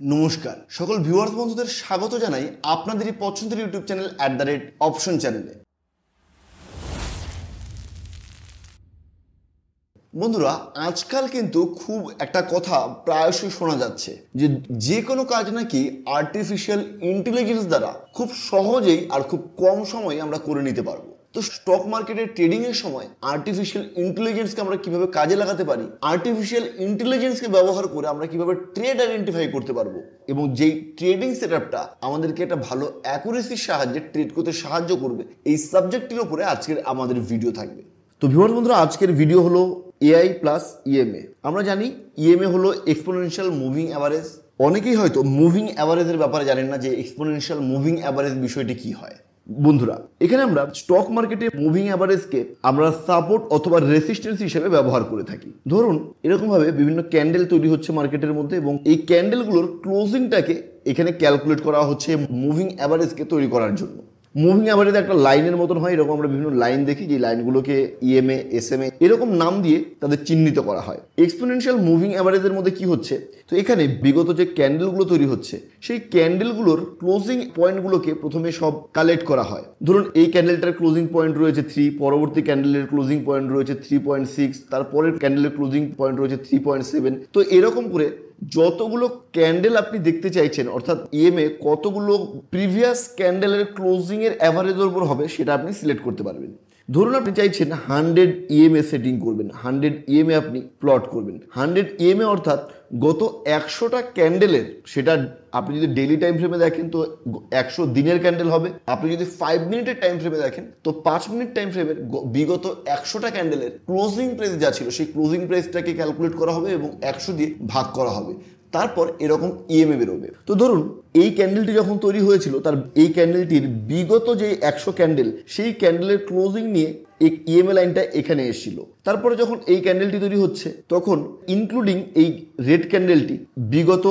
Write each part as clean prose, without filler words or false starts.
নমস্কার সকল ভিউয়ার্স বন্ধুদের স্বাগত জানাই আপনাদেরই পছন্দের ইউটিউব চ্যানেল @অপশন চ্যানেলে। বন্ধুরা, আজকাল কিন্তু খুব একটা কথা প্রায়শই শোনা যাচ্ছে যে কোনো কাজ নাকি আর্টিফিশিয়াল ইন্টেলিজেন্স দ্বারা খুব সহজেই আর খুব কম সময়ে আমরা করে নিতে পারবো। তো স্টক মার্কেটের ট্রেডিং এর সময় আর্টিফিশিয়াল ইন্টেলিজেন্সকে আমরা কিভাবে কাজে লাগাতে পারি, আর্টিফিশিয়াল ইন্টেলিজেন্সকে ব্যবহার করে আমরা কিভাবে ট্রেড আইডেন্টিফাই করতে পারবো এবং যেই ট্রেডিং সেটআপটা আমাদেরকে একটা ভালো অ্যাকুরেসির সাহায্যে ট্রেড করতে সাহায্য করবে, এই সাবজেক্টের উপরে আজকের আমাদের ভিডিও থাকবে। তো ভিউয়ার্স বন্ধুরা, আজকের ভিডিও হলো এআই প্লাস ইএমএ। আমরা জানি ইএমএ হলো এক্সপোনেনশিয়াল মুভিং অ্যাভারেজ। অনেকেই হয়তো মুভিং অ্যাভারেজের ব্যাপারে জানেন না যে এক্সপোনেনশিয়াল মুভিং অ্যাভারেজ বিষয়টি কি হয়। বন্ধুরা, এখানে আমরা স্টক মার্কেটে মুভিং অ্যাভারেজকে আমরা সাপোর্ট অথবা রেসিস্ট্যান্স হিসেবে ব্যবহার করে থাকি। ধরুন এরকমভাবে বিভিন্ন ক্যান্ডেল তৈরি হচ্ছে মার্কেটের মধ্যে এবং এই ক্যান্ডেলগুলোর ক্লোজিংটাকে এখানে ক্যালকুলেট করা হচ্ছে মুভিং অ্যাভারেজকে তৈরি করার জন্য। মুভিং অ্যাভারেজ একটা লাইনের মতন হয়, এরকম আমরা বিভিন্ন লাইন দেখি যে লাইনগুলোকে ইএমএ, এসএমএ এরকম নাম দিয়ে তাদের চিহ্নিত করা হয়। এক্সপোনেনশিয়াল মুভিং অ্যাভারেজের মধ্যে কি হচ্ছে, তো এখানে বিগত যে ক্যান্ডেলগুলো তৈরি হচ্ছে সেই ক্যান্ডেলগুলোর ক্লোজিং পয়েন্টগুলোকে প্রথমে সব কালেক্ট করা হয়। ধরুন এই ক্যান্ডেলটার ক্লোজিং পয়েন্ট রয়েছে 3, পরবর্তী ক্যান্ডেলের ক্লোজিং পয়েন্ট রয়েছে 3.6, তারপরের ক্যান্ডেলের ক্লোজিং পয়েন্ট রয়েছে 3.7। তো এরকম করে যতগুলো ক্যান্ডেল আপনি দেখতে চাইছেন, অর্থাৎ ইএমএ কতগুলো প্রিভিয়াস ক্যান্ডেলের ক্লোজিং এর অ্যাভারেজের উপর হবে সেটা আপনি সিলেক্ট করতে পারবেন। ধরুন আপনি চাইছেন 100 ইএমএ সেটিং করবেন, 100 ইএমএ আপনি প্লট করবেন। 100 ইএমএ অর্থাৎ গত 100টা ক্যান্ডেলের, সেটা আপনি যদি ডেইলি টাইম ফ্রেমে দেখেন তো 100 দিনের ক্যান্ডেল হবে। আপনি যদি 5 মিনিটের টাইম ফ্রেমে দেখেন তো 5 মিনিট টাইম ফ্রেমের বিগত 100টা ক্যান্ডেলের ক্লোজিং প্রাইস যা ছিল সেই ক্লোজিং প্রাইসটাকে ক্যালকুলেট করা হবে এবং 100 দিয়ে ভাগ করা হবে। তারপর এরকম ইএমএ বেরোবে। তো ধরুন এই ক্যান্ডেলটি যখন তৈরি হয়েছিল তার এই ক্যান্ডেলটির বিগত যে 100 ক্যান্ডেল সেই ক্যান্ডেলের ক্লোজিং নিয়ে এই ইএমএ লাইনটা এখানে এসেছিল। তারপরে যখন এই ক্যান্ডেলটি তৈরি হচ্ছে তখন ইনক্লুডিং এই রেড ক্যান্ডেলটি বিগত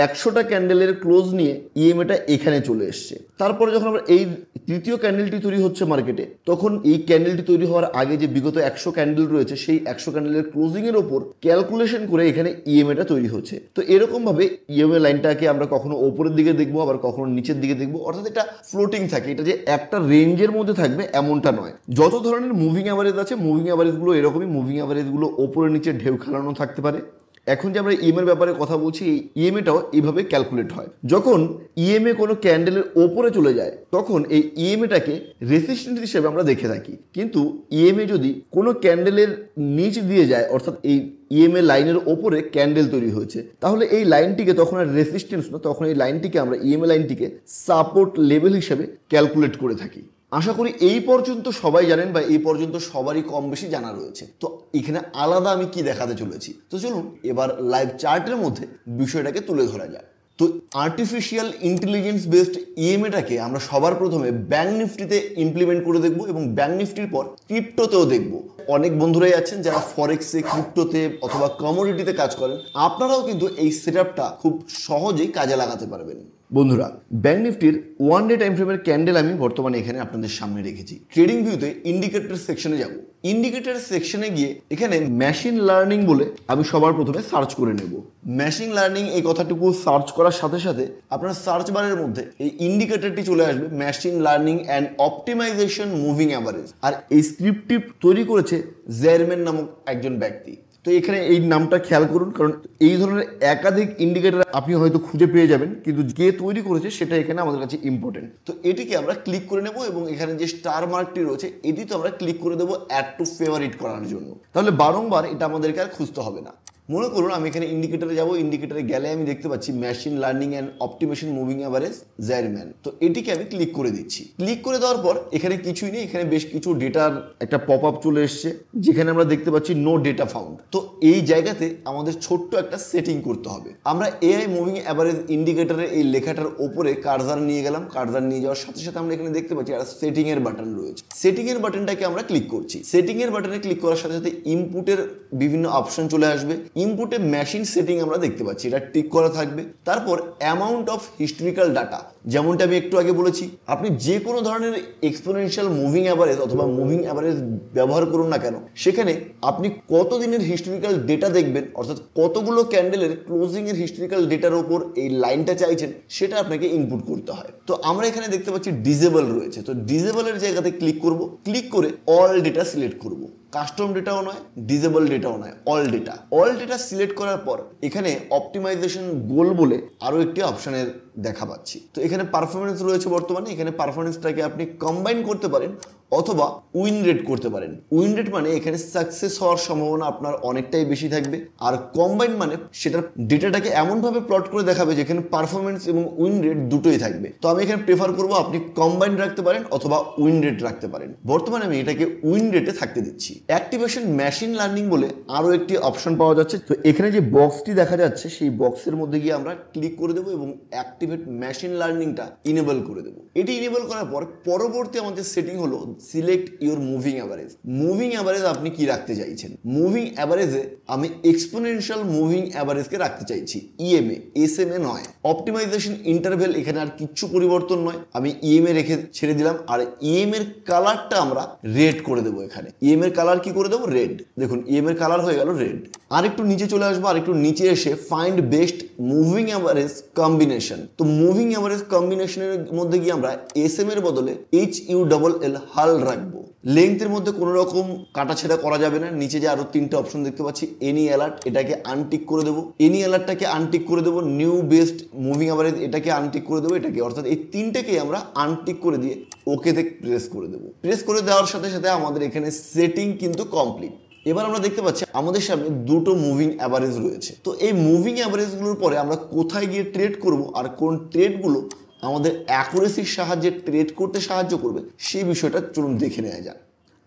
100টা ক্যান্ডেলের ক্লোজ নিয়ে ইএমএটা এখানে চলে এসছে। তারপরে যখন আমরা এই তৃতীয় ক্যান্ডেলটি তৈরি হচ্ছে মার্কেটে, তখন এই ক্যান্ডেলটি তৈরি হওয়ার আগে যে বিগত 100 ক্যান্ডেল রয়েছে সেই 100 ক্যান্ডেলের ক্লোজিং এর উপর ক্যালকুলেশন করে এখানে ইএমএটা তৈরি হচ্ছে। তো এরকম ভাবে ইএমএ লাইনটাকে আমরা কখনো ওপরের দিকে দেখবো, আবার কখনো নিচের দিকে দেখবো, অর্থাৎ এটা ফ্লোটিং থাকে। এটা যে একটা রেঞ্জের মধ্যে থাকবে এমনটা নয়। যত ধরনের মুভিং অ্যাভারেজ আছে মুভিং অ্যাভারেজগুলো এরকমই, মুভিং অ্যাভারেজগুলো ওপরে নিচে ঢেউ খেলানো থাকতে পারে। এখন যে আমরা ইএমএর ব্যাপারে কথা বলছি, এই ইএমএটাও এইভাবে ক্যালকুলেট হয়। যখন ইএমএ কোনো ক্যান্ডেলের ওপরে চলে যায় তখন এই ইএমএটাকে রেসিস্ট্যান্স হিসেবে আমরা দেখে থাকি। কিন্তু ইএমএ যদি কোনো ক্যান্ডেলের নিচ দিয়ে যায়, অর্থাৎ এই ইএমএ লাইনের ওপরে ক্যান্ডেল তৈরি হয়েছে, তাহলে এই লাইনটিকে তখন আর রেসিস্ট্যান্স না, তখন এই লাইনটিকে আমরা ইএমএ লাইনটিকে সাপোর্ট লেভেল হিসেবে ক্যালকুলেট করে থাকি। আশা করি এই পর্যন্ত সবাই জানেন বা এই পর্যন্ত সবারই কম বেশি জানা রয়েছে। তো এখানে আলাদা আমি কি দেখাতে চলেছি, তো চলুন এবার লাইভ চার্টের মধ্যে বিষয়টাকে তুলে ধরা যায়। তো আর্টিফিশিয়াল ইন্টেলিজেন্স বেসড ইএমএটাকে আমরা সবার প্রথমে ব্যাংক নিফটিতে ইমপ্লিমেন্ট করে দেখব এবং ব্যাংক নিফটির পর ক্রিপ্টোতেও দেখব। অনেক বন্ধুরাই আছেন যারা ফরেক্সে, ক্রিপ্টোতে অথবা কমোডিটিতে কাজ করেন, আপনারাও কিন্তু এই সেটআপটা খুব সহজেই কাজে লাগাতে পারবেন। বন্ধুরা, ব্যাংক নিফটির 1 ডে টাইম ফ্রেমের ক্যান্ডেল আমি বর্তমানে এখানে আপনাদের সামনে রেখেছি। ট্রেডিং ভিউতে ইন্ডিকেটর সেকশনে যাব। ইন্ডিকেটর সেকশনে গিয়ে এখানে মেশিন লার্নিং বলে আমি সবার প্রথমে সার্চ করে নেব। মেশিন লার্নিং এই কথাটুকু সার্চ করার সাথে সাথে আপনার সার্চ বারের মধ্যে এই ইন্ডিকেটরটি চলে আসবে, machine learning and optimization moving average. আর এই স্ক্রিপ্টটি তৈরি করেছে জেরম্যান নামক একজন ব্যক্তি। তো এখানে এই নামটা খেয়াল করুন, কারণ এই ধরনের একাধিক ইন্ডিকেটর আপনি হয়তো খুঁজে পেয়ে যাবেন, কিন্তু কে তৈরি করেছে সেটা এখানে আমাদের কাছে ইম্পর্টেন্ট। তো এটিকে আমরা ক্লিক করে নেব এবং এখানে যে স্টার মার্কটি রয়েছে এটি তো আমরা ক্লিক করে দেবো অ্যাড টু ফেভারিট করার জন্য। তাহলে বারংবার এটা আমাদেরকে আর খুঁজতে হবে না। মনে করুন আমি এখানে ইন্ডিকেটরে যাব, ইন্ডিকেটরে গেলে আমি দেখতে পাচ্ছি machine learning and optimization moving average জেরম্যান। তো এটিকে আমি ক্লিক করে দিচ্ছি। ক্লিক করে দেওয়ার পর এখানে কিছুই নেই, এখানে বেশ কিছু ডেটার একটা পপ আপ চলে এসছে যেখানে আমরা দেখতে পাচ্ছি নো ডেটা ফাউন্ড। তো এই জায়গাতে আমাদের ছোট্ট একটা সেটিং করতে হবে। আমরা এআই মুভিং অ্যাভারেজ ইন্ডিকেটরের এই লেখাটার ওপরে কার্সার নিয়ে গেলাম। কার্সার নিয়ে যাওয়ার সাথে সাথে আমরা এখানে দেখতে পাচ্ছি একটা সেটিং এর বাটন রয়েছে। সেটিং এর বাটনটাকে আমরা ক্লিক করছি। সেটিং এর বাটনে ক্লিক করার সাথে সাথে ইনপুটের বিভিন্ন অপশন চলে আসবে। ইনপুটে মেশিন সেটিং আমরা দেখতে পাচ্ছি, এটা টিক করা থাকবে। তারপর অ্যামাউন্ট অফ হিস্টোরিক্যাল ডাটা, যেমনটা আমি একটু আগে বলেছি, আপনি যে কোনো ধরনের এক্সপোনেনশিয়াল মুভিং অ্যাভারেজ অথবা মুভিং অ্যাভারেজ ব্যবহার করুন না কেন, সেখানে আপনি কত দিনের হিস্টোরিক্যাল ডেটা দেখবেন, অর্থাৎ কতগুলো ক্যান্ডেলের ক্লোজিং এর হিস্টোরিক্যাল ডেটার উপর এই লাইনটা চাইছেন, সেটা আপনাকে ইনপুট করতে হয়। তো আমরা এখানে দেখতে পাচ্ছি ডিসেবল রয়েছে, তো ডিসেবলের জায়গাতে ক্লিক করব, ক্লিক করে অল ডেটা সিলেক্ট করব। কাস্টম ডেটাও নয়, ডিসেবল ডেটাও নয়, অল ডেটা সিলেক্ট করার পর এখানে অপটিমাইজেশন গোল বলে আরো একটি অপশনের দেখা পাচ্ছি। তো এখানে পারফরমেন্স রয়েছে বর্তমানে, এখানে পারফরমেন্সটাকে আপনি কম্বাইন করতে পারেন অথবা উইন রেট করতে পারেন। উইন রেট মানে এখানে সাকসেস হওয়ার সম্ভাবনা আপনার অনেকটাই বেশি থাকবে, আর কম্বাইন মানে সেটার ডেটাটাকে এমনভাবে প্লট করে দেখাবে যেখানে পারফরমেন্স এবং উইন রেট দুটোই থাকবে। তো আমি এখানে প্রেফার করবো আপনি কম্বাইন রাখতে পারেন অথবা উইন রেট রাখতে পারেন। বর্তমানে আমি এটাকে উইন রেটে থাকতে দিচ্ছি। অ্যাক্টিভেশন মেশিন লার্নিং বলে আরো একটি অপশন পাওয়া যাচ্ছে। তো এখানে যে বক্সটি দেখা যাচ্ছে সেই বক্সের মধ্যে গিয়ে আমরা ক্লিক করে দেবো এবং অ্যাক্টিভেট মেশিন লার্নিংটা ইনেবল করে দেবো। এটি ইনেবল করার পর পরবর্তী আমাদের সেটিং হলো select your moving average. Moving average আপনি কি রাখতে চাইছেন? মুভিং অ্যাভারেজে আমি এক্সপোনেনশিয়াল মুভিং অ্যাভারেজকে রাখতে চাইছি, ইএমএ, এসএমএ নয়। অপটিমাইজেশন ইন্টারভেল এখানে আর কিচ্ছু পরিবর্তন নয়, আমি ইএমএ রেখে ছেড়ে দিলাম। আর ইএম এর কালারটা আমরা রেড করে দেবো। এখানে ইএম এর কালার কি করে দেবো? রেড। দেখুন ইএম এর কালার হয়ে গেল রেড। আর একটু নিচে চলে আসবো, আর একটু নিচে এসে find best moving average combination. তো মুভিং অ্যাভারেজ কম্বিনেশনের মধ্যে গিয়ে আমরা এসএম এর বদলে HULL হাল রাখবো। লেংথের মধ্যে কোনো রকম কাটাছেড়া করা যাবে না। নিচে যে আরো তিনটা অপশন দেখতে পাচ্ছি, এনি অ্যালার্ট, এটাকে আনটিক করে দেবো। এনি অ্যালার্টটাকে আনটিক করে দেবো। নিউ বেস্ট মুভিং অ্যাভারেজ এটাকে আনটিক করে দেবো। এটাকে অর্থাৎ এই তিনটাকেই আমরা আনটিক করে দিয়ে ওকেতে প্রেস করে দেবো। প্রেস করে দেওয়ার সাথে সাথে আমাদের এখানে সেটিং কিন্তু কমপ্লিট। এবার আমরা দেখতে পাচ্ছি আমাদের সামনে দুটো মুভিং অ্যাভারেজ রয়েছে। তো এই মুভিং অ্যাভারেজগুলোর পরে আমরা কোথায় গিয়ে ট্রেড করব আর কোন ট্রেডগুলো আমাদের অ্যাকুরেসির সাহায্যে ট্রেড করতে সাহায্য করবে সেই বিষয়টা চলুন দেখে নেওয়া যাক।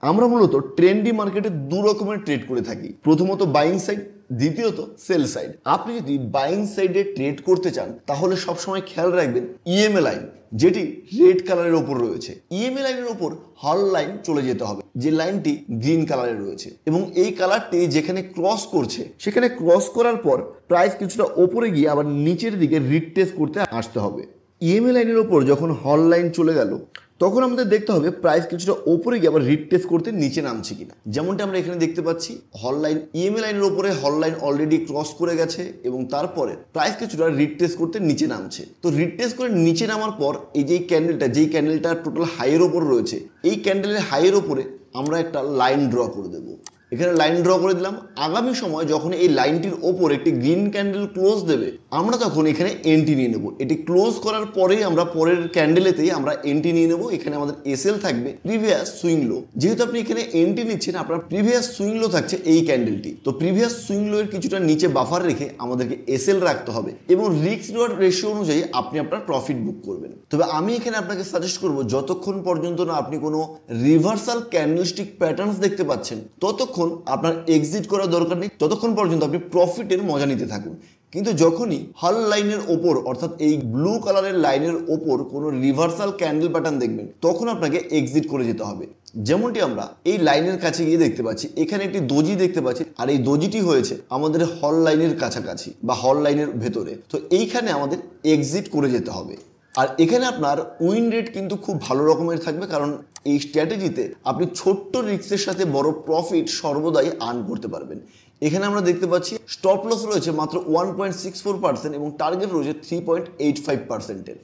আমরা মূলত ট্রেন্ডি মার্কেটে দু রকমের ট্রেড করে থাকি, প্রথমত বাইং সাইড, দ্বিতীয়ত সেল সাইড। আপনি যদি বাইং সাইডে ট্রেড করতে চান তাহলে সবসময় খেয়াল রাখবেন ইএমএ লাইন যেটি রেড কালারের ওপর রয়েছে, ইএমএ লাইনের ওপর হল লাইন চলে যেতে হবে, যে লাইনটি গ্রিন কালারের রয়েছে, এবং এই কালারটি যেখানে ক্রস করছে সেখানে ক্রস করার পর প্রাইস কিছুটা ওপরে গিয়ে আবার নিচের দিকে রিটেস্ট করতে আসতে হবে। ইএমএ লাইনের ওপর যখন হল লাইন চলে গেল তখন আমাদের দেখতে হবে প্রাইস কিছুটা ওপরে গিয়ে আবার রিটেস্ট করতে নিচে নামছে কিনা। যেমনটা আমরা এখানে দেখতে পাচ্ছি হল লাইন, ইএমএ লাইনের ওপরে হল লাইন অলরেডি ক্রস করে গেছে এবং তারপরে প্রাইস কিছুটা রিটেস্ট করতে নিচে নামছে। তো রিটেস্ট করে নিচে নামার পর এই যে ক্যান্ডেলটা টোটাল হাইয়ের ওপর রয়েছে, এই ক্যান্ডেলের হাইয়ের ওপরে আমরা একটা লাইন ড্র করে দেবো। এখানে লাইন ড্র করে দিলাম। আগামী সময় যখন এই লাইনটির ওপর একটি গ্রিন ক্যান্ডেল ক্লোজ দেবে আমরা তখন এখানে এন্ট্রি নিয়ে নেব। এটি ক্লোজ করার পরেই আমরা পরের ক্যান্ডেলেতেই আমরা এন্ট্রি নিয়ে নেব। এখানে আমাদের এসএল থাকবে প্রিভিয়াস সুইং লো। যেহেতু আপনি এখানে এন্ট্রি নিচ্ছেন আপনার প্রিভিয়াস সুইং লো থাকছে এই ক্যান্ডেলটি, তো প্রিভিয়াস সুইং লো এর কিছুটা নিচে বাফার রেখে আমাদেরকে এসএল রাখতে হবে এবং রিস্ক রিওয়ার্ড রেশিও অনুযায়ী আপনি আপনার প্রফিট বুক করবেন। তবে আমি এখানে আপনাকে সাজেস্ট করব যতক্ষণ পর্যন্ত না আপনি কোনো রিভার্সাল ক্যান্ডেলস্টিক প্যাটার্নস দেখতে পাচ্ছেন ততক্ষণ আপনার এক্সিট করার দরকার নেই, ততক্ষণ পর্যন্ত আপনি প্রফিটের মজা নিতে থাকুন। কিন্তু যখনই হল লাইনের ওপর অর্থাৎ এই ব্লু কালারের লাইনের ওপর কোনো রিভার্সাল ক্যান্ডেল প্যাটার্ন দেখবেন তখন আপনাকে এক্সিট করে যেতে হবে। যেমনটি আমরা এই লাইনের কাছে গিয়ে দেখতে পাচ্ছি, এখানে একটি দোজি দেখতে পাচ্ছি, আর এই দোজিটি হয়েছে আমাদের হল লাইনের কাছাকাছি বা হল লাইনের ভেতরে। তো এইখানে আমাদের এক্সিট করে যেতে হবে। আর এখানে আপনার উইন রেট কিন্তু খুব ভালো রকমের থাকবে, কারণ এই স্ট্র্যাটেজিতে আপনি ছোট্ট রিস্কের সাথে বড় প্রফিট সর্বদাই আর্ন করতে পারবেন। এখানে আমরা দেখতে পাচ্ছি স্টপ লস রয়েছে মাত্র 1.64% এবং টার্গেট রয়েছে 3.85%।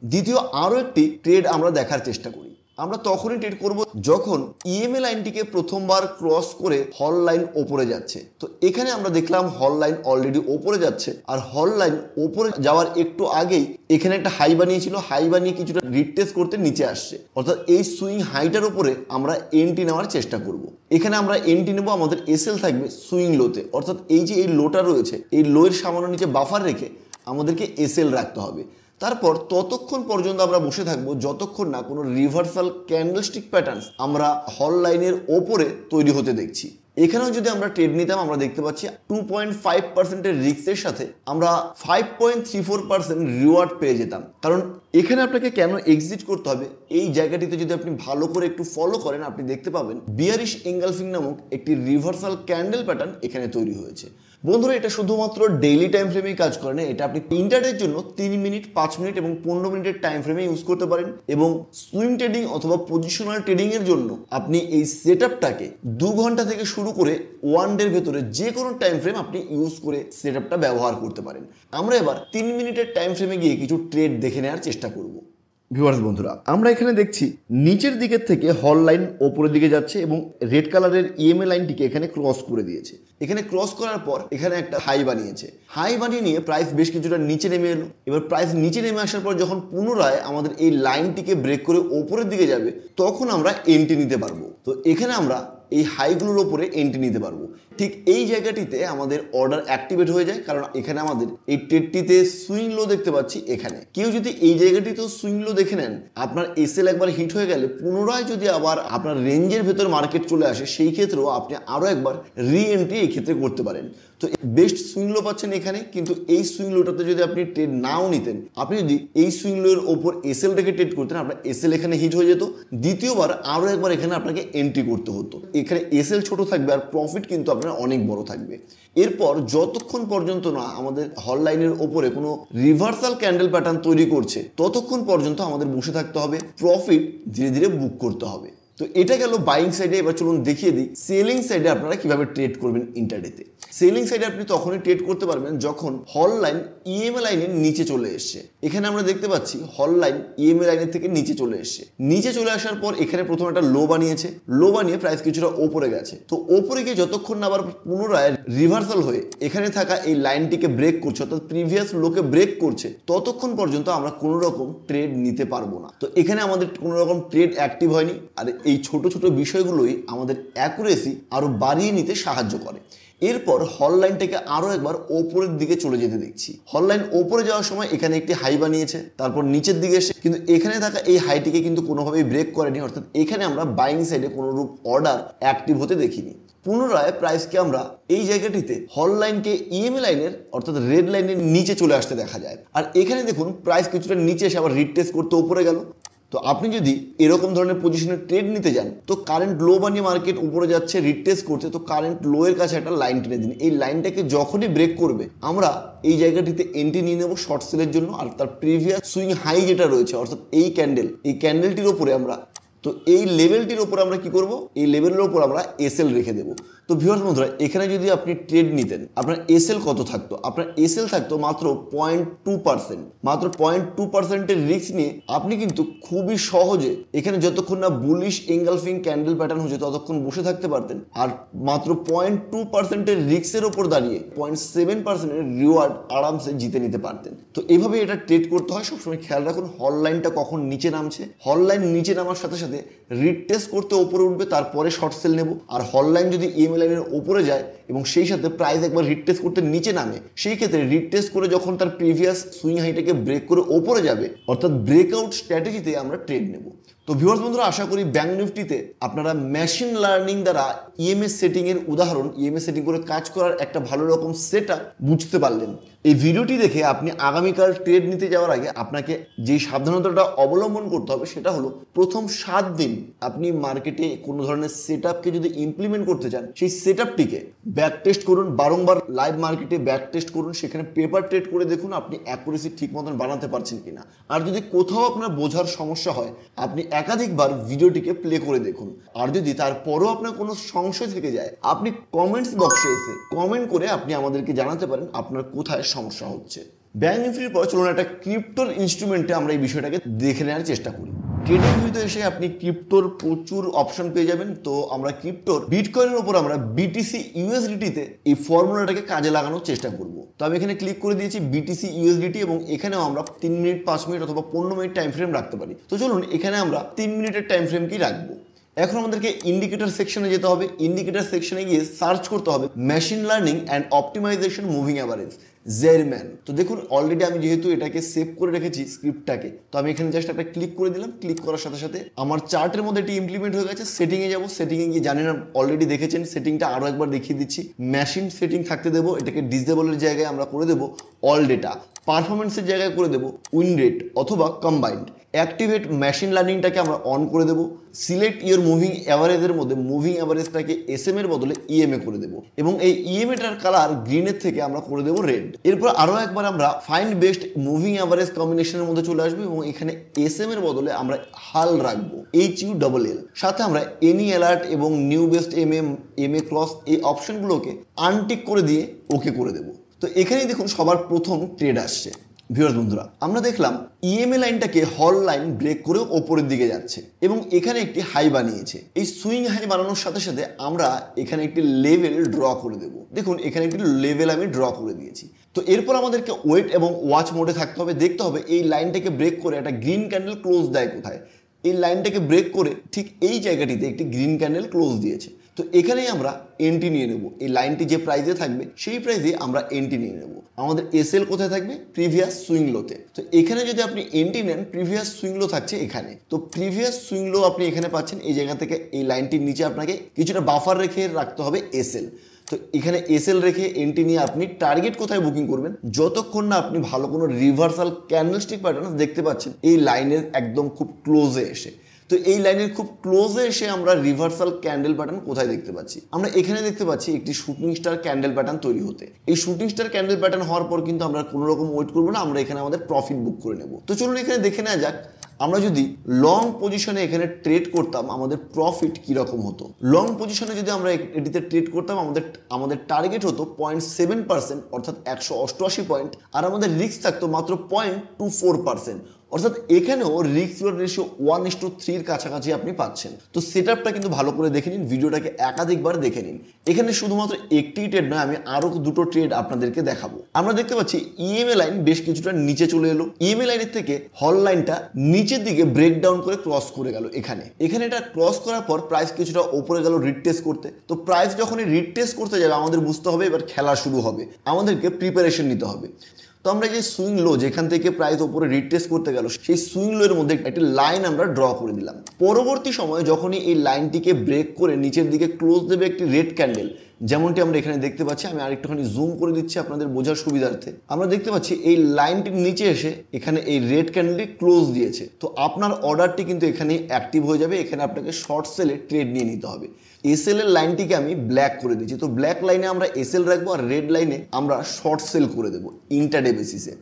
দ্বিতীয় আরও একটি ট্রেড আমরা দেখার চেষ্টা করি। আমরা তখনই ট্রেড করব যখন ইএমএ লাইনটিকে প্রথমবার ক্রস করে হল লাইন ওপরে যাচ্ছে। তো এখানে আমরা দেখলাম হল লাইন অলরেডি ওপরে যাচ্ছে, আর হল লাইন ওপরে যাওয়ার একটু আগেই এখানে একটা হাই বানিয়েছিল, হাই বানিয়ে কিছুটা রিটেস্ট করতে নিচে আসছে, অর্থাৎ এই সুইং হাইটার উপরে আমরা এন্ট্রি নেওয়ার চেষ্টা করব। এখানে আমরা এন্ট্রি নেব, আমাদের এসএল থাকবে সুইং লোতে, অর্থাৎ এই যে এই লোটা রয়েছে এই লোয়ের সামান্য নিচে বাফার রেখে আমাদেরকে এসএল রাখতে হবে। তারপর ততক্ষণ পর্যন্ত আমরা বসে থাকবো যতক্ষণ না কোনো রিভার্সাল ক্যান্ডেলস্টিক প্যাটার্ন আমরা হল লাইনের ওপরে তৈরি হতে দেখছি। এখানেও যদি আমরা ট্রেড নিতাম আমরা দেখতে পাচ্ছি 2.5% রিস্কের সাথে আমরা 5.34% রিওয়ার্ড পেয়ে যেতাম। কারণ এখানে আপনাকে কেন এক্সিট করতে হবে এই জায়গাটিতে যদি আপনি ভালো করে একটু ফলো করেন আপনি দেখতে পাবেন বিয়ারিশ এঙ্গালফিং নামক একটি রিভার্সাল ক্যান্ডেল প্যাটার্ন এখানে তৈরি হয়েছে। বন্ধুরা এটা শুধুমাত্র ডেইলি টাইম ফ্রেমেই কাজ করে না, এটা আপনি ইন্টারডের জন্য 3 মিনিট, 5 মিনিট এবং 15 মিনিটের টাইম ফ্রেমে ইউজ করতে পারেন। এবং সুইং ট্রেডিং অথবা পজিশনাল ট্রেডিং এর জন্য আপনি এই সেটআপটাকে 2 ঘন্টা থেকে শুরু করে 1 ডের ভেতরে যে কোনো টাইম ফ্রেম আপনি ইউজ করে সেটআপটা ব্যবহার করতে পারেন। আমরা এবার 3 মিনিটের টাইম ফ্রেমে গিয়ে কিছু ট্রেড দেখে নেওয়ার চেষ্টা করব। ভিউয়ার্স বন্ধুরা, আমরা এখানে দেখছি নিচের দিকের থেকে হল লাইন ওপরের দিকে যাচ্ছে এবং রেড কালারের ইএমএ লাইনটিকে এখানে ক্রস করে দিয়েছে। এখানে ক্রস করার পর এখানে একটা হাই বানিয়েছে, হাই বানিয়ে নিয়ে প্রাইস বেশ কিছুটা নিচে নেমে এলো। এবার প্রাইস নিচে নেমে আসার পর যখন পুনরায় আমাদের এই লাইনটিকে ব্রেক করে ওপরের দিকে যাবে তখন আমরা এন্ট্রি নিতে পারবো। তো এখানে আমরা এই হাইগুলোর ওপরে এন্ট্রি নিতে পারবো। ঠিক এই জায়গাটিতে আমাদের অর্ডার অ্যাক্টিভেট হয়ে যায়, কারণ এখানে আমাদের এই ট্রেডটিতে সুইং লো দেখতে পাচ্ছি। এখানে কেউ যদি এই জায়গাটিতেও সুইং লো দেখে নেন, আপনার এসএল একবার হিট হয়ে গেলে পুনরায় যদি আবার আপনার রেঞ্জের ভেতর মার্কেট চলে আসে, সেই ক্ষেত্রেও আপনি আরও একবার রি এন্ট্রি এই ক্ষেত্রে করতে পারেন। তো বেস্ট সুইং লো পাচ্ছেন এখানে, কিন্তু এই সুইং লোটাতে যদি আপনি ট্রেড নাও নিতেন, আপনি যদি এই সুইং লোর ওপর এসএল রেখে ট্রেড করতেন, আপনার এসএল এখানে হিট হয়ে যেত, দ্বিতীয়বার আরও একবার এখানে আপনাকে এন্ট্রি করতে হতো। এখানে এসএল ছোট থাকবে আর প্রফিট কিন্তু আপনার অনেক বড় থাকবে। এরপর যতক্ষণ পর্যন্ত না আমাদের হল লাইনের ওপরে কোনো রিভার্সাল ক্যান্ডেল প্যাটার্ন তৈরি করছে, ততক্ষণ পর্যন্ত আমাদের বসে থাকতে হবে, প্রফিট ধীরে ধীরে বুক করতে হবে। তো এটা গেল বাইং সাইডে। এবার চলুন দেখিয়ে দিই সেলিং সাইডে আপনারা কিভাবে ট্রেড করবেন ইন্টারডেতে। সেলিং সাইডে আপনি তখনই ট্রেড করতে পারবেন যখন হল লাইন ইএমএ লাইনের নিচে চলে এসছে। এখানে আমরা দেখতে পাচ্ছি হল লাইন ইএমএ লাইনের থেকে নিচে চলে এসছে। নিচে চলে আসার পর এখানে প্রথমে একটা লো বানিয়েছে, লো বানিয়ে প্রাইস কিছুটা ওপরে গেছে। তো ওপরে গিয়ে যতক্ষণ না আবার পুনরায় রিভার্সাল হয়ে এখানে থাকা এই লাইনটিকে ব্রেক করছে, অর্থাৎ প্রিভিয়াস লোকে ব্রেক করছে, ততক্ষণ পর্যন্ত আমরা কোনো রকম ট্রেড নিতে পারবো না। তো এখানে আমাদের কোনো রকম ট্রেড অ্যাক্টিভ হয়নি। আর এই ছোট ছোট বিষয়গুলোই আমাদের অ্যাকুরেসি আরো বাড়িয়ে নিতে সাহায্য করে। এরপর হল লাইনটাকে আরো একবার ওপরের দিকে চলে যেতে দেখছি। হল লাইন ওপরে যাওয়ার সময় এখানে একটি হাই বানিয়েছে, তারপর নিচের দিকে এসে কিন্তু এখানে থাকা এই হাইটিকে কিন্তু কোনোভাবেই ব্রেক করেনি, অর্থাৎ এখানে আমরা বাইং সাইডে কোনো রূপ অর্ডার অ্যাক্টিভ হতে দেখিনি। পুনরায় প্রাইসকে আমরা এই জায়গাটিতে হল লাইনকে ইএমএ লাইনের অর্থাৎ রেড লাইনের নিচে চলে আসতে দেখা যায়। আর এখানে দেখুন প্রাইস কিছুটা নিচে এসে আবার রিটেস্ট করতে উপরে গেল। তো আপনি যদি এরকম ধরনের পজিশনে ট্রেড নিতে যান, তো কারেন্ট লো বানিয়ে মার্কেট উপরে যাচ্ছে, রিটেস্ট করছে, তো কারেন্ট লো এর কাছে একটা লাইন টেনে দিন। এই লাইনটাকে যখনই ব্রেক করবে আমরা এই জায়গাটিতে এন্ট্রি নিয়ে নেব শর্ট সেলের জন্য। আর তার প্রিভিয়াস সুইং হাই যেটা রয়েছে অর্থাৎ এই ক্যান্ডেলটির ওপরে আমরা, তো এই লেভেলটির ওপর আমরা কি করব, এই লেভেলের ওপর আমরা এসএল রেখে দেব। তো ভিউয়ার্স বন্ধুরা, এখানে যদি আপনি ট্রেড নিতেন, আপনার এসএল কত থাকতো? আপনার এসএল থাকতো মাত্র 0.2%। মাত্র 0.2%-এর রিস্ক নিয়ে আপনি কিন্তু খুবই সহজে এখানে যতক্ষণ না বুলিশ এঙ্গালফিং ক্যান্ডেল প্যাটার্ন হচ্ছে ততক্ষণ বসে থাকতে পারতেন। আর মাত্র 0.2%-এর রিস্কের ওপর দাঁড়িয়ে 0.7%-এর রিওয়ার্ড আরামসে জিতে নিতে পারতেন। তো এইভাবে এটা ট্রেড করতে হয়। সবসময় খেয়াল রাখুন হল লাইনটা কখন নিচে নামছে। হল লাইন নিচে নামার সাথে সাথে রিটেস্ট করতে ওপরে উঠবে, তারপরে শর্ট সেল নেব। আর হল লাইন যদি ইএমএ লাইনের ওপরে যায় এবং সেই সাথে প্রাইস একবার রিটেস্ট করতে নিচে নামে, সেই ক্ষেত্রে রিটেস্ট করে যখন তার প্রিভিয়াস সুইং হাইটাকে ব্রেক করে ওপরে যাবে, অর্থাৎ ব্রেকআউট স্ট্র্যাটেজিতে আমরা ট্রেড নেব। তো ভিউয়ার্স বন্ধুরা, আশা করি ব্যাংক নিফটিতে আপনারা মেশিন লার্নিং দ্বারা ইএমএস সেটিং এর উদাহরণ, ইএমএস সেটিং করে কাজ করার একটা ভালো রকম সেটআপ বুঝতে পারলেন। এই ভিডিওটি দেখে আপনি আগামীকাল ট্রেড নিতে যাওয়ার আগে আপনাকে যেই সাবধানতাটা অবলম্বন করতে হবে সেটা হলো প্রথম 7 দিন আপনি মার্কেটে কোনো ধরনের সেটআপকে যদি ইমপ্লিমেন্ট করতে চান, সেই সেটআপটিকে ব্যাক টেস্ট করুন, বারংবার লাইভ মার্কেটে ব্যাক টেস্ট করুন, সেখানে পেপার ট্রেড করে দেখুন আপনি অ্যাকুরেসি ঠিক মতন বানাতে পারছেন কিনা। আর যদি কোথাও আপনার বোঝার সমস্যা হয়, আপনি একাধিকবার ভিডিওটিকে প্লে করে দেখুন। আর যদি তারপরও আপনার কোনো সংশয় থেকে যায়, আপনি কমেন্টস বক্সে এসে কমেন্ট করে আপনি আমাদেরকে জানাতে পারেন আপনার কোথায় সমস্যা হচ্ছে। ব্যাংক নিফটির পর চলুন একটা ক্রিপ্টোর ইনস্ট্রুমেন্টে আমরা এই বিষয়টাকে দেখে নেওয়ার চেষ্টা করি। ট্রেডিং ভিউতে এসে আপনি ক্রিপ্টোর প্রচুর অপশন পেয়ে যাবেন। তো আমরা ক্রিপ্টোর বিটকয়েনের উপর আমরা বিটিসি ইউএসডিটিতে এই ফর্মুলাটাকে কাজে লাগানোর চেষ্টা করব। তো আমি এখানে ক্লিক করে দিয়েছি বিটিসি ইউএসডিটি এবং এখানেও আমরা 3 মিনিট, 5 মিনিট অথবা 15 মিনিট টাইম ফ্রেম রাখতে পারি। তো চলুন এখানে আমরা 3 মিনিটের টাইম ফ্রেম কি রাখবো। এখন আমাদেরকে ইন্ডিকেটর সেকশনে যেতে হবে। ইন্ডিকেটর সেকশনে গিয়ে সার্চ করতে হবে machine learning and optimization moving average, জেরম্যান। তো দেখুন অলরেডি আমি যেহেতু এটাকে সেভ করে রেখেছি স্ক্রিপ্টটাকে, তো আমি এখানে জাস্ট একটা ক্লিক করে দিলাম। ক্লিক করার সাথে সাথে আমার চার্টের মধ্যে এটি ইমপ্লিমেন্ট হয়ে গেছে। সেটিংয়ে যাব, সেটিংয়ে গিয়ে জানি না অলরেডি দেখেছেন, সেটিংটা আরও একবার দেখিয়ে দিচ্ছি। মেশিন সেটিং থাকতে দেবো, এটাকে ডিসেবলের জায়গায় আমরা করে দেবো অল ডেটা। পারফরমেন্সের জায়গায় করে দেবো উইন রেট অথবা কম্বাইন্ড। অ্যাক্টিভেট মেশিন লার্নিংটাকে আমরা অন করে দেবো। সিলেক্ট ইওর মুভিং অ্যাভারেজের মধ্যে মুভিং অ্যাভারেজটাকে এসএম এর বদলে ইএমএ করে দেবো এবং এই ইএমএটার কালার গ্রিনের থেকে আমরা করে দেবো রেড। এরপর আরও একবার আমরা ফাইন্ড বেস্ট মুভিং অ্যাভারেজ কম্বিনেশনের মধ্যে চলে আসবো এবং এখানে এসএম এর বদলে আমরা হাল রাখবো, HULL। সাথে আমরা এনি অ্যালার্ট এবং নিউ বেস্ট এমএ ক্রস এই অপশনগুলোকে আনটিক করে দিয়ে ওকে করে দেবো। তো এখানেই দেখুন সবার প্রথম ট্রেড আসছে। ভিউয়ার্স বন্ধুরা, আমরা দেখলাম ইএমএ লাইনটাকে হল লাইন ব্রেক করে ওপরের দিকে যাচ্ছে এবং এখানে একটি হাই বানিয়েছে। এই সুইং হাই বানানোর সাথে সাথে আমরা এখানে একটি লেভেল ড্র করে দেবো। দেখুন এখানে একটি লেভেল আমি ড্র করে দিয়েছি। তো এরপর আমাদেরকে ওয়েট এবং ওয়াচ মোডে থাকতে হবে, দেখতে হবে এই লাইনটাকে ব্রেক করে একটা গ্রিন ক্যান্ডেল ক্লোজ দেয় কোথায়। এই লাইনটাকে ব্রেক করে ঠিক এই জায়গাটিতে একটি গ্রিন ক্যান্ডেল ক্লোজ দিয়েছে। তো এখানেই আমরা এন্ট্রি নিয়ে নেব। এই লাইনটি যে প্রাইসে থাকবে সেই প্রাইসে আমরা এন্ট্রি নিয়ে নেব। আমাদের এসএল কোথায় থাকবে? প্রিভিয়াস সুইং লোতে। তো এখানে যদি আপনি এন্ট্রি নেন, প্রিভিয়াস সুইং লো থাকছে এখানে। তো প্রিভিয়াস সুইং লো আপনি এখানে পাচ্ছেন। এই জায়গা থেকে এই লাইনটির নিচে আপনাকে কিছুটা বাফার রেখে রাখতে হবে এসএল। তো এখানে এসএল রেখে এন্ট্রি নিয়ে আপনি টার্গেট কোথায় বুকিং করবেন, যতক্ষণ না আপনি ভালো কোনো রিভার্সাল ক্যান্ডেলস্টিক প্যাটার্ন দেখতে পাচ্ছেন এই লাইনের একদম খুব ক্লোজে এসে। তো এই লাইনের খুব ক্লোজে এসে আমরা রিভার্সাল ক্যান্ডেল প্যাটার্ন কোথায় দেখতে পাচ্ছি? আমরা এখানে দেখতে পাচ্ছি একটি শুটিং স্টার ক্যান্ডেল প্যাটার্ন তৈরি হতে। এই শুটিং স্টার ক্যান্ডেল প্যাটার্ন হওয়ার পর কিন্তু আমরা কোনো রকম ওয়েট করবো না, আমরা এখানে আমাদের প্রফিট বুক করে নেব। তো চলুন এখানে দেখে নেওয়া যাক আমরা যদি লং পজিশনে এখানে ট্রেড করতাম আমাদের প্রফিট কীরকম হতো। লং পজিশনে যদি আমরা এটিতে ট্রেড করতাম আমাদের টার্গেট হতো 0.7%, অর্থাৎ 188 পয়েন্ট, আর আমাদের রিস্ক থাকতো মাত্র 0.24%, অর্থাৎ এখানেও রিস্ক রিওয়ার্ড রেশিও 1:3 কাছাকাছি আপনি পাচ্ছেন। তো সেট আপটা কিন্তু ভালো করে দেখে নিন, ভিডিওটাকে একাধিকবার দেখে নিন। এখানে শুধুমাত্র একটি ট্রেড নয়, আমি আরও দুটো ট্রেড আপনাদেরকে দেখাবো। আমরা দেখতে পাচ্ছি ইএমএ লাইন বেশ কিছুটা নিচে চলে এলো। ইএমএ লাইনের থেকে হল লাইনটা নিচের দিকে ব্রেকডাউন করে ক্রস করে গেল। এখানে এটা ক্রস করার পর প্রাইস কিছুটা ওপরে গেল রিটেস্ট করতে। তো প্রাইস যখনই রিটেস্ট করতে যাবে আমাদের বুঝতে হবে এবার খেলা শুরু হবে, আমাদেরকে প্রিপারেশন নিতে হবে। তো আমরা যে সুইং লো যেখান থেকে প্রাইস ওপরে রিটেস্ট করতে গেল সেই সুইং লো এর মধ্যে একটি লাইন আমরা ড্র করে দিলাম। পরবর্তী সময়ে যখনই এই লাইনটিকে ব্রেক করে নিচের দিকে ক্লোজ দেবে একটি রেড ক্যান্ডেল, যেমনটি আমরা এখানে দেখতে পাচ্ছি, আমি আরেকটুখানি জুম করে দিচ্ছি আপনাদের বোঝার সুবিধার্থে। আমরা দেখতে পাচ্ছি এই লাইনটির নিচে এসে এখানে এই রেড ক্যান্ডেলটি ক্লোজ দিয়েছে। তো আপনার অর্ডারটি কিন্তু এখানে অ্যাক্টিভ হয়ে যাবে। এখানে আপনাকে শর্ট সেলে ট্রেড নিয়ে নিতে হবে। এসএল এর লাইনটিকে আমি ব্ল্যাক করে দিচ্ছি। তো ব্ল্যাক লাইনে আমরা এসএল রাখবো আর রেড লাইনে আমরা শর্ট সেল করে দেবো ইন্টারডে বেসিসে।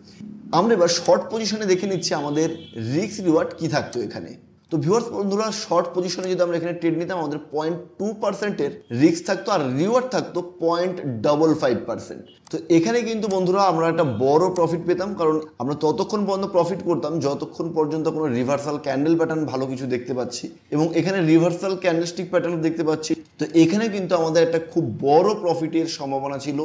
আমরা এবার শর্ট পজিশনে দেখে নিচ্ছি আমাদের রিস্ক রিওয়ার্ড কি থাকতো এখানে। তো ভিউয়ার্স বন্ধুরা, শর্ট পজিশনে যদি আমরা এখানে ট্রেড নিতাম আমাদের 0.2%-এর রিস্ক থাকতো আর রিওয়ার্ড থাকতো 0.55%। তো এখানে কিন্তু বন্ধুরা আমরা একটা বড় প্রফিট পেতাম, কারণ আমরা ততক্ষণ পর্যন্ত প্রফিট করতাম যতক্ষণ পর্যন্ত কোনো রিভার্সাল ক্যান্ডেল প্যাটার্ন ভালো কিছু দেখতে পাচ্ছি এবং এখানে রিভার্সাল ক্যান্ডেলস্টিক প্যাটার্ন দেখতে পাচ্ছি। তো এখানে কিন্তু আমাদের একটা খুব বড় প্রফিটের সম্ভাবনা ছিল।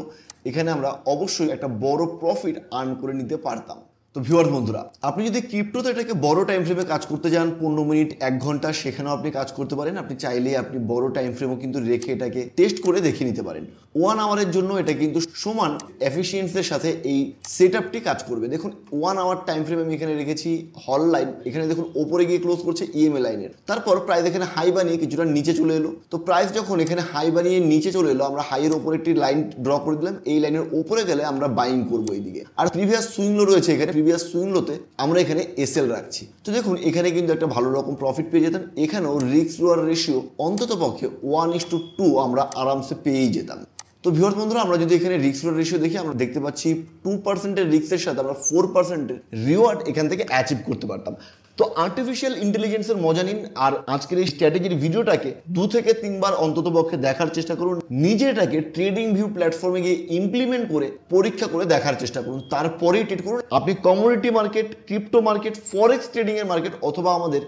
এখানে আমরা অবশ্যই একটা বড় প্রফিট আর্ন করে নিতে পারতাম। তো ভিউয়ার্স বন্ধুরা, আপনি যদি ক্রিপ্টোতে এটাকে বড় টাইম ফ্রেমে কাজ করতে যান 15 মিনিট 1 ঘন্টা, সেখানেও আপনি কাজ করতে পারেন। আপনি চাইলেই আপনি বড় টাইম ফ্রেমও কিন্তু রেখে এটাকে টেস্ট করে দেখে নিতে পারেন। 1 আওয়ারের জন্য এটা কিন্তু সমান এফিসিয়েন্সির সাথে এই সেট আপটি কাজ করবে। দেখুন 1 আওয়ার টাইম ফ্রেম আমি এখানে রেখেছি হল লাইন। এখানে দেখুন ওপরে গিয়ে ক্লোজ করছে ইএমএ লাইনের, তারপর প্রাইস এখানে হাই বানিয়ে কিছুটা নিচে চলে এলো। তো প্রাইস যখন এখানে হাই বানিয়ে নিচে চলে এলো আমরা হাইয়ের ওপরে একটি লাইন ড্র করে দিলাম। এই লাইনের ওপরে গেলে আমরা বাইং করবো এইদিকে। আর প্রিভিয়াস সুইং লো রয়েছে এখানে, প্রিভিয়াস সুইং লোতে আমরা এখানে এসএল রাখছি। তো দেখুন এখানে কিন্তু একটা ভালো রকম প্রফিট পেয়ে যেতাম। এখানেও রিস্ক রিওয়ার্ড রেশিও অন্তত পক্ষে 1:2 আমরা আরামসে পেয়েই যেতাম। তো ভিউয়ার্স বন্ধুরা, আমরা যদি এখানে রিস্ক রিওয়ার্ড রেশিও দেখি আমরা দেখতে পাচ্ছি 2%-এর রিস্কের সাথে আমরা 4%-এর রিওয়ার্ড এখান থেকে অ্যাচিভ করতে পারতাম। তো আর্টিফিশিয়াল ইন্টেলিজেন্সের মজা নিন আর আজকের এই স্ট্র্যাটেজির ভিডিওটাকে 2 থেকে 3 বার অন্তত পক্ষে দেখার চেষ্টা করুন। নিজে এটাকে ট্রেডিং ভিউ প্ল্যাটফর্মে গিয়ে ইমপ্লিমেন্ট করে পরীক্ষা করে দেখার চেষ্টা করুন, তারপরেই ট্রেড করুন। আপনি commodity market, crypto market, forex trading এর মার্কেট অথবা আমাদের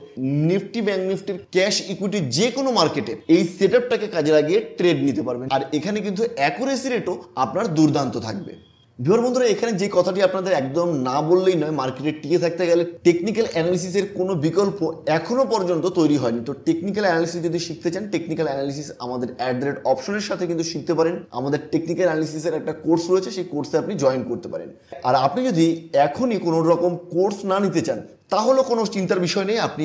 নিফটি ব্যাংক নিফটির ক্যাশ ইকুইটি যে কোনো মার্কেটে এই সেটআপটাকে কাজে লাগিয়ে ট্রেড নিতে পারবেন। আর এখানে কিন্তু অ্যাকুরেসি রেটও আপনার দুর্দান্ত থাকবে। ভিউয়ার বন্ধুরা, এখানে যে কথাটি আপনাদের একদম না বললেই নয়, মার্কেটে টিকে থাকতে গেলে টেকনিক্যাল অ্যানালিসিসের কোনো বিকল্প এখনো পর্যন্ত তৈরি হয়নি। তো টেকনিক্যাল অ্যানালিসিস যদি শিখতে চান, টেকনিক্যাল অ্যানালিসিস আমাদের অপশনের সাথে কিন্তু শিখতে পারেন। আমাদের টেকনিক্যাল অ্যানালিসিসের একটা কোর্স রয়েছে, সেই কোর্সে আপনি জয়েন করতে পারেন। আর আপনি যদি এখনই কোনো রকম কোর্স না নিতে চান তাহলে কোনো চিন্তার বিষয় নেই, আপনি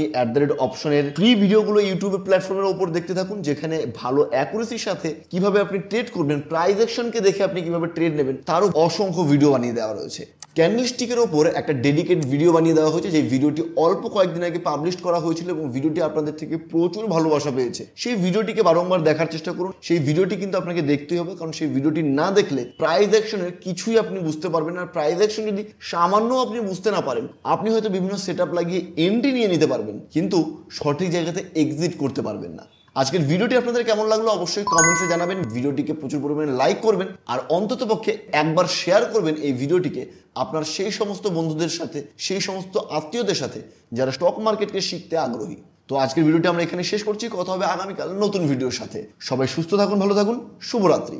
অপশনের ফ্রি ভিডিওগুলো ইউটিউব প্ল্যাটফর্মের উপর দেখতে থাকুন, যেখানে ভালো অ্যাকুরেসির সাথে কিভাবে আপনি ট্রেড করবেন, প্রাইস অ্যাকশনকে দেখে আপনি কিভাবে ট্রেড নেবেন তারও অসংখ্য ভিডিও বানিয়ে দেওয়া রয়েছে। ক্যান্ডেলস্টিকের ওপর একটা ডেডিকেট ভিডিও বানিয়ে দেওয়া হয়েছে, যে ভিডিওটি অল্প কয়েকদিন আগে পাবলিশ করা হয়েছিল এবং ভিডিওটি আপনাদের থেকে প্রচুর ভালোবাসা পেয়েছে। সেই ভিডিওটিকে বারংবার দেখার চেষ্টা করুন। সেই ভিডিওটি কিন্তু আপনাকে দেখতেই হবে, কারণ সেই ভিডিওটি না দেখলে প্রাইস অ্যাকশনের কিছুই আপনি বুঝতে পারবেন না। আর প্রাইস অ্যাকশন যদি সামান্য আপনি বুঝতে না পারেন, আপনি হয়তো বিভিন্ন সেট আপ লাগিয়ে এন্ট্রি নিয়ে নিতে পারবেন, কিন্তু সঠিক জায়গাতে এক্সিট করতে পারবেন না। আজকের ভিডিওটি আপনাদের কেমন লাগলো অবশ্যই কমেন্টসে জানাবেন। ভিডিওটিকে প্রচুর পরিমাণে লাইক করবেন আর অন্ততপক্ষে একবার শেয়ার করবেন এই ভিডিওটিকে আপনার সেই সমস্ত বন্ধুদের সাথে, সেই সমস্ত আত্মীয়দের সাথে যারা স্টক মার্কেটকে শিখতে আগ্রহী। তো আজকের ভিডিওটি আমরা এখানে শেষ করছি। কথা হবে আগামীকাল নতুন ভিডিওর সাথে। সবাই সুস্থ থাকুন, ভালো থাকুন, শুভরাত্রি।